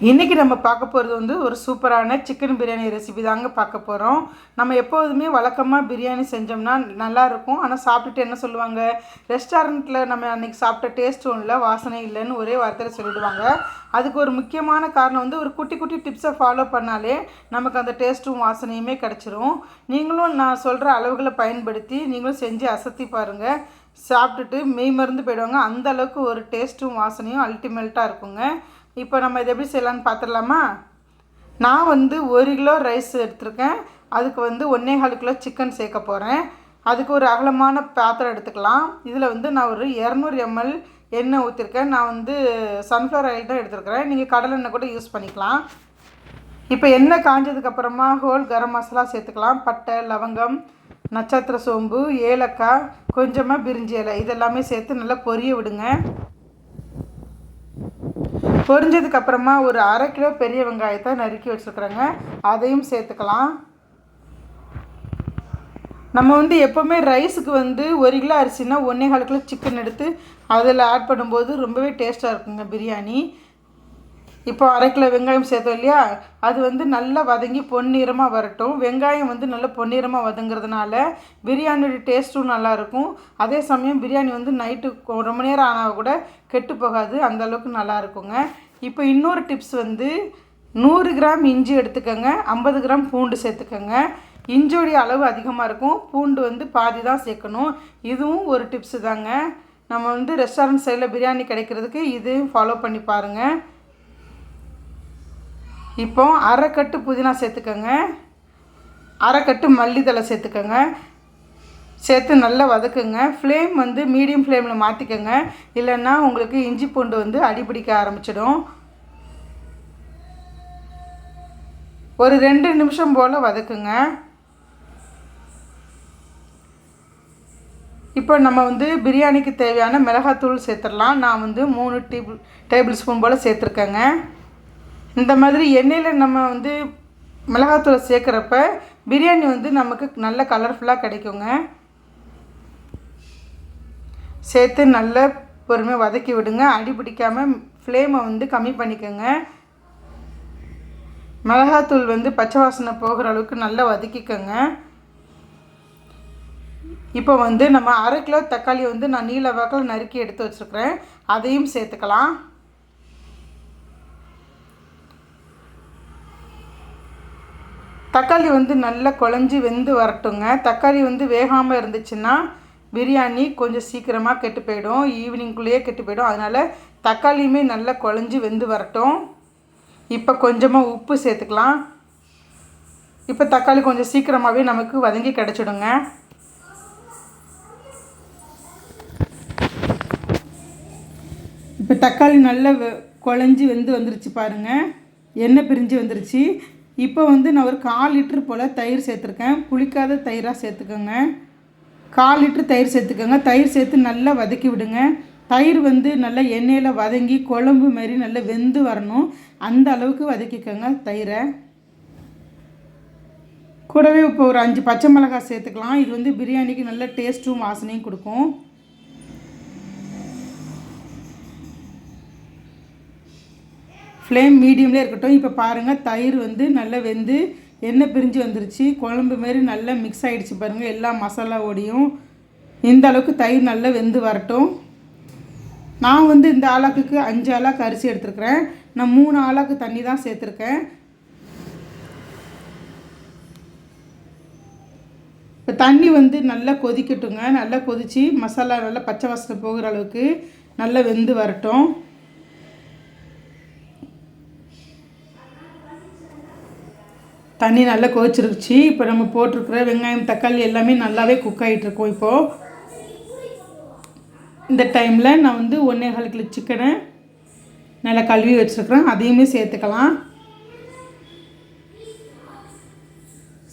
இன்றைக்கி நம்ம பார்க்க போகிறது வந்து ஒரு சூப்பரான சிக்கன் பிரியாணி ரெசிபி தாங்க பார்க்க போகிறோம். நம்ம எப்போதுமே வழக்கமாக பிரியாணி செஞ்சோம்னா நல்லாயிருக்கும். ஆனால் சாப்பிட்டுட்டு என்ன சொல்லுவாங்க, ரெஸ்டாரண்ட்டில் நம்ம அன்றைக்கி சாப்பிட்ட டேஸ்ட்டும் இல்லை, வாசனை இல்லைன்னு ஒரே வார்த்தையில் சொல்லிவிடுவாங்க. அதுக்கு ஒரு முக்கியமான காரணம் வந்து ஒரு குட்டி குட்டி டிப்ஸை ஃபாலோ பண்ணாலே நமக்கு அந்த டேஸ்ட்டும் வாசனையுமே கிடச்சிரும். நீங்களும் நான் சொல்கிற அளவுகளை பயன்படுத்தி நீங்களும் செஞ்சு அசத்தி பாருங்கள். சாப்பிட்டுட்டு மெய் மருந்து போயிடுவாங்க. அந்த அளவுக்கு ஒரு டேஸ்ட்டும் வாசனையும் அல்டிமேட்டாக இருக்குங்க. இப்போ நம்ம இதை எப்படி செய்யலான்னு பார்த்துடலாமா? நான் வந்து 1 கிலோ ரைஸ் எடுத்திருக்கேன். அதுக்கு வந்து 1.25 கிலோ சிக்கன் சேர்க்க போகிறேன். அதுக்கு ஒரு அகலமான பாத்திரம் எடுத்துக்கலாம். இதில் வந்து நான் ஒரு 200 ml எண்ணெய் ஊற்றிருக்கேன். நான் வந்து சன்ஃப்ளவர் ஆயில் தான் எடுத்துருக்கிறேன். நீங்கள் கடலெண்ணெய் கூட யூஸ் பண்ணிக்கலாம். இப்போ எண்ணெய் காஞ்சதுக்கப்புறமா ஹோல் கரம் மசாலா சேர்த்துக்கலாம். பட்டை, லவங்கம், நட்சத்திர சோம்பு, ஏலக்காய், கொஞ்சமாக பிரிஞ்சி இலை இதெல்லாமே சேர்த்து நல்லா பொரிய விடுங்க. பொரிஞ்சதுக்கப்புறமா ஒரு 1/2 கிலோ பெரிய வெங்காயத்தை நறுக்கி வச்சுருக்குறேங்க. அதையும் சேர்த்துக்கலாம். நம்ம வந்து எப்போவுமே ரைஸுக்கு வந்து 1 கிலோ அரிசினா 1.25 கிலோ சிக்கன் எடுத்து அதில் ஆட் பண்ணும்போது ரொம்பவே டேஸ்ட்டாக இருக்குங்க பிரியாணி. இப்போ 1/2 கிலோ வெங்காயம் சேர்த்தோம் இல்லையா, அது வந்து நல்லா வதங்கி பொன்னிறமாக வரட்டும். வெங்காயம் வந்து நல்லா பொன்னிறமாக வதங்கிறதுனால பிரியாணியோட டேஸ்ட்டும் நல்லாயிருக்கும். அதே சமயம் பிரியாணி வந்து நைட்டு ரொம்ப நேரம் ஆனால் கூட கெட்டு போகாது, அந்தளவுக்கு நல்லா இருக்குங்க. இப்போ இன்னொரு டிப்ஸ் வந்து 100 கிராம் இஞ்சி எடுத்துக்கோங்க, 50 கிராம் பூண்டு சேர்த்துக்கோங்க. இஞ்சியோடைய அளவு அதிகமாக இருக்கும், பூண்டு வந்து பாதி தான் சேர்க்கணும். இதுவும் ஒரு டிப்ஸு தாங்க. நம்ம வந்து ரெஸ்டாரண்ட் சைடில் பிரியாணி கிடைக்கிறதுக்கு இதையும் ஃபாலோ பண்ணி பாருங்கள். இப்போ 1/2 கட்டு புதினா சேர்த்துக்கோங்க, 1/2 கட்டு மல்லித்தழை சேர்த்துக்கோங்க. சேர்த்து நல்லா வதக்குங்க. ஃப்ளேம் வந்து மீடியம் ஃப்ளேமில் மாற்றிக்கோங்க, இல்லைன்னா உங்களுக்கு இஞ்சி பூண்டு வந்து அடிபிடிக்க ஆரம்பிச்சிடும். ஒரு 2 நிமிஷம் போல் வதக்குங்க. இப்போ நம்ம வந்து பிரியாணிக்கு தேவையான மிளகாத்தூள் சேர்த்துடலாம். நான் வந்து 3 டேபிள் ஸ்பூன் போல் சேர்த்துருக்கேங்க. இந்த மாதிரி எண்ணெயில் நம்ம வந்து மிளகாத்தூளை சேர்க்குறப்ப பிரியாணி வந்து நமக்கு நல்ல கலர்ஃபுல்லாக கிடைக்குங்க. சேர்த்து நல்லா பொறுமையாக வதக்கி விடுங்க. அடி பிடிக்காமல் ஃப்ளேமை வந்து கம்மி பண்ணிக்கோங்க. மிளகாத்தூள் வந்து பச்சை வாசனை போகிற அளவுக்கு நல்லா வதக்கிக்கோங்க. இப்போ வந்து நம்ம 1/2 கிலோ தக்காளி வந்து நான் நீல வாக்கில் நறுக்கி எடுத்து வச்சுருக்கிறேன், அதையும் சேர்த்துக்கலாம். தக்காளி வந்து நல்லா குழஞ்சி வெந்து வரட்டுங்க. தக்காளி வந்து வேகாமல் இருந்துச்சுன்னா பிரியாணி கொஞ்சம் சீக்கிரமாக கெட்டு போயிடும், ஈவினிங்குள்ளேயே கெட்டு போயிடும். அதனால் தக்காளியுமே நல்லா குழஞ்சி வெந்து வரட்டும். இப்போ கொஞ்சமாக உப்பு சேர்த்துக்கலாம். இப்போ தக்காளி கொஞ்சம் சீக்கிரமாகவே நமக்கு வதங்கி கிடச்சிடுங்க. இப்போ தக்காளி நல்லா குழஞ்சி வெந்து வந்துருச்சு பாருங்கள், எண்ணெய் பிரிஞ்சு வந்துருச்சு. இப்போ வந்து நான் ஒரு 1/4 லிட்டர் போல் தயிர் சேர்த்துருக்கேன். புளிக்காத தயிராக சேர்த்துக்கோங்க. 1/4 லிட்டர் தயிர் சேர்த்துக்கோங்க. தயிர் சேர்த்து நல்லா வதக்கி விடுங்க. தயிர் வந்து நல்லா எண்ணெயில் வதங்கி குழம்பு மாரி நல்லா வெந்து வரணும், அந்த அளவுக்கு வதக்கிக்கோங்க தயிரை. கூடவே இப்போ ஒரு 5 பச்சை மிளகாய் சேர்த்துக்கலாம். இது வந்து பிரியாணிக்கு நல்ல டேஸ்ட்டும் வாசனையும் கொடுக்கும். ஃப்ளேம் மீடியம்லேயே இருக்கட்டும். இப்போ பாருங்கள், தயிர் வந்து நல்லா வெந்து எண்ணெய் பிரிஞ்சு வந்துருச்சு. குழம்பு மாரி நல்லா மிக்ஸ் ஆகிடுச்சு பாருங்கள் எல்லா மசாலாவோடையும். இந்த அளவுக்கு தயிர் நல்லா வெந்து வரட்டும். நான் வந்து இந்த ஆளாக்குக்கு 5 ஆளாக்கு அரிசி எடுத்துருக்கிறேன். நான் 3 ஆளாக்கு தண்ணி தான் சேர்த்துருக்கேன். இப்போ தண்ணி வந்து நல்லா கொதிக்கட்டுங்க. நல்லா கொதித்து மசாலா நல்லா பச்சை வாசனை போகிற அளவுக்கு நல்லா வெந்து வரட்டும். தண்ணி நல்லா கொதிச்சிருச்சு. இப்போ நம்ம போட்டிருக்கிற வெங்காயம் தக்காளி எல்லாமே நல்லாவே குக் ஆகிட்டுருக்கோம். இப்போது இந்த டைமில் நான் வந்து 1.25 கிலோ சிக்கனை நல்லா கழுவி வச்சுருக்கிறேன், அதையுமே சேர்த்துக்கலாம்.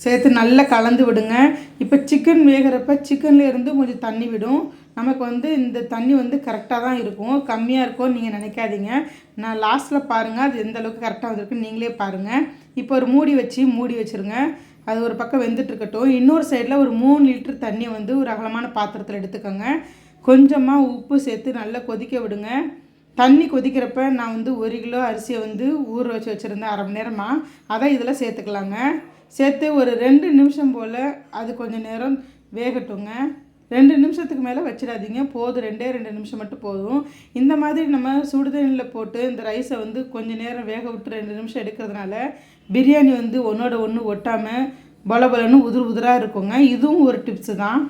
சேர்த்து நல்லா கலந்து விடுங்க. இப்போ சிக்கன் வேகிறப்ப சிக்கன்லேருந்து கொஞ்சம் தண்ணி விடும். நமக்கு வந்து இந்த தண்ணி வந்து கரெக்டாக தான் இருக்கும், கம்மியாக இருக்கும்னு நீங்கள் நினைக்காதீங்க. நான் லாஸ்ட்டில் பாருங்கள் அது எந்த அளவுக்கு கரெக்டாக வந்திருக்குன்னு நீங்களே பாருங்கள். இப்போ ஒரு மூடி வச்சுருங்க. அது ஒரு பக்கம் வெந்துட்டுருக்கட்டும். இன்னொரு சைடில் ஒரு 3 லிட்டர் தண்ணி வந்து ஒரு அகலமான பாத்திரத்தில் எடுத்துக்கோங்க. கொஞ்சமாக உப்பு சேர்த்து நல்லா கொதிக்க விடுங்க. தண்ணி கொதிக்கிறப்ப நான் வந்து 1 கிலோ அரிசியை வந்து ஊற வச்சுருந்தேன் அரை மணி நேரமாக. அதை இதில் சேர்த்துக்கலாங்க. சேர்த்து ஒரு 2 நிமிஷம் போல் அது கொஞ்சம் நேரம் வேகட்டுங்க. 2 நிமிஷத்துக்கு மேலே வச்சிடாதீங்க, போதும் 2 நிமிஷம் மட்டும் போதும். இந்த மாதிரி நம்ம சுடுதண்ணியில் போட்டு இந்த ரைஸை வந்து கொஞ்சம் நேரம் வேக விட்டு 2 நிமிஷம் எடுக்கிறதுனால பிரியாணி வந்து ஒன்றோட ஒன்று ஒட்டாமல் பலன்னு உதிராக இருக்குங்க. இதுவும் ஒரு டிப்ஸு தான்.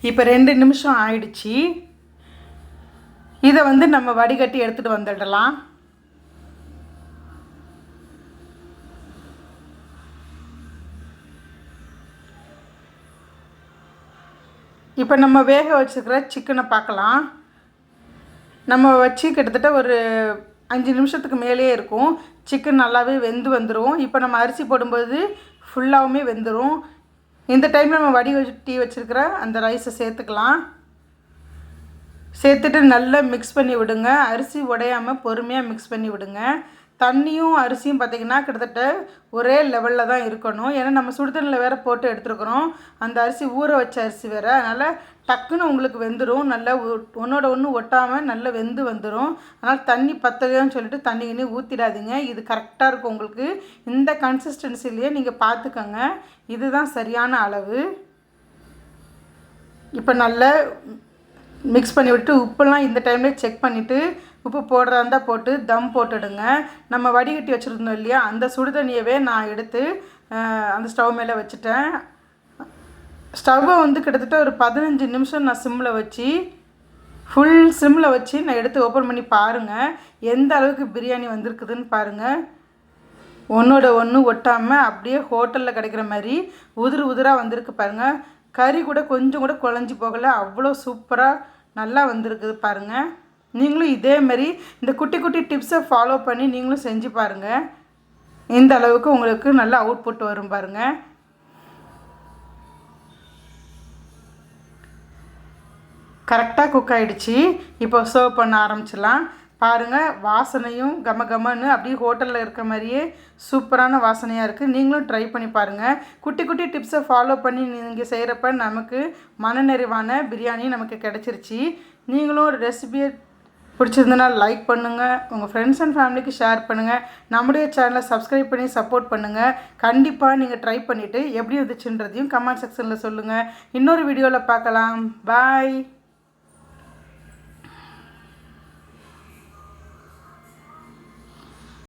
இப்போ 2 நிமிஷம் ஆயிடுச்சு. இதை வந்து நம்ம வடிகட்டி எடுத்துகிட்டு வந்துடலாம். இப்போ நம்ம வேக வச்சுருக்கிற சிக்கனை பார்க்கலாம். நம்ம வச்சு கிட்டத்தட்ட ஒரு 5 நிமிஷத்துக்கு மேலேயே இருக்கும். சிக்கன் நல்லாவே வெந்து வந்துடும். இப்போ நம்ம அரிசி போடும்போது ஃபுல்லாகவுமே வெந்துடும். இந்த டைமில் நம்ம வடிகட்டி வச்சுருக்கிற அந்த ரைஸை சேர்த்துக்கலாம். சேர்த்துட்டு நல்லா மிக்ஸ் பண்ணி விடுங்க. அரிசி உடையாமல் பொறுமையாக மிக்ஸ் பண்ணி விடுங்க. தண்ணியும் அரிசியும் பார்த்திங்கன்னா கிட்டத்தட்ட ஒரே லெவலில் தான் இருக்கணும். ஏன்னா நம்ம சுடுதண்ணியில் வேறு போட்டு எடுத்துருக்குறோம். அந்த அரிசி ஊற வச்ச அரிசி வேறு, அதனால் டக்குன்னு உங்களுக்கு வெந்துடும். நல்லா ஒன்றோட ஒன்று ஒட்டாமல் நல்லா வெந்து வந்துடும். அதனால் தண்ணி பத்தலையோன்னு சொல்லிட்டு தண்ணி ஊற்றிடாதீங்க. இது கரெக்டாக இருக்கும் உங்களுக்கு. இந்த கன்சிஸ்டன்சிலேயே நீங்கள் பார்த்துக்கோங்க. இதுதான் சரியான அளவு. இப்போ நல்லா மிக்ஸ் பண்ணி விட்டு உப்புலாம் இந்த டைமில் செக் பண்ணிவிட்டு உப்பு போடுறதா இருந்தால் போட்டு தம் போட்டுடுங்க. நம்ம வடிகட்டி வச்சுருந்தோம் இல்லையா, அந்த சுடுதண்ணியவே நான் எடுத்து அந்த ஸ்டவ் மேலே வச்சுட்டேன். ஸ்டவ்வை வந்து கிட்டத்தட்ட ஒரு 15 நிமிஷம் நான் சிம்மில் வச்சு ஃபுல் சிம்மில் வச்சு நான் எடுத்து ஓப்பன் பண்ணி பாருங்கள். எந்த அளவுக்கு பிரியாணி வந்திருக்குதுன்னு பாருங்கள். ஒன்றோட ஒன்று ஒட்டாமல் அப்படியே ஹோட்டலில் கிடைக்கிற மாதிரி உதிராக வந்திருக்கு பாருங்கள். கறி கூட கொஞ்சம் கூட குழஞ்சி போகலை, அவ்வளோ சூப்பராக நல்லா வந்திருக்குது பாருங்கள். நீங்களும் இதேமாரி இந்த குட்டி குட்டி டிப்ஸை ஃபாலோ பண்ணி நீங்களும் செஞ்சு பாருங்கள். இந்த அளவுக்கு உங்களுக்கு நல்ல அவுட்புட் வரும் பாருங்கள். கரெக்டாக குக் ஆகிடுச்சு. இப்போ சர்வ் பண்ண ஆரம்பிச்சிடலாம். பாருங்கள், வாசனையும் கமன்னு அப்படியே ஹோட்டலில் இருக்க மாதிரியே சூப்பரான வாசனையாக இருக்குது. நீங்களும் ட்ரை பண்ணி பாருங்கள். குட்டி குட்டி டிப்ஸை ஃபாலோ பண்ணி நீங்கள் செய்கிறப்ப நமக்கு மனநிறைவான பிரியாணி நமக்கு கிடச்சிருச்சு. நீங்களும் ரெசிபியை பிடிச்சிருந்தனா லைக் பண்ணுங்கள், உங்கள் ஃப்ரெண்ட்ஸ் அண்ட் ஃபேமிலிக்கு ஷேர் பண்ணுங்கள். நம்முடைய சேனலை சப்ஸ்கிரைப் பண்ணி சப்போர்ட் பண்ணுங்கள். கண்டிப்பாக நீங்கள் ட்ரை பண்ணிவிட்டு எப்படி வந்துச்சுன்றதையும் கமெண்ட் செக்ஷனில் சொல்லுங்கள். இன்னொரு வீடியோவில் பார்க்கலாம். பாய்.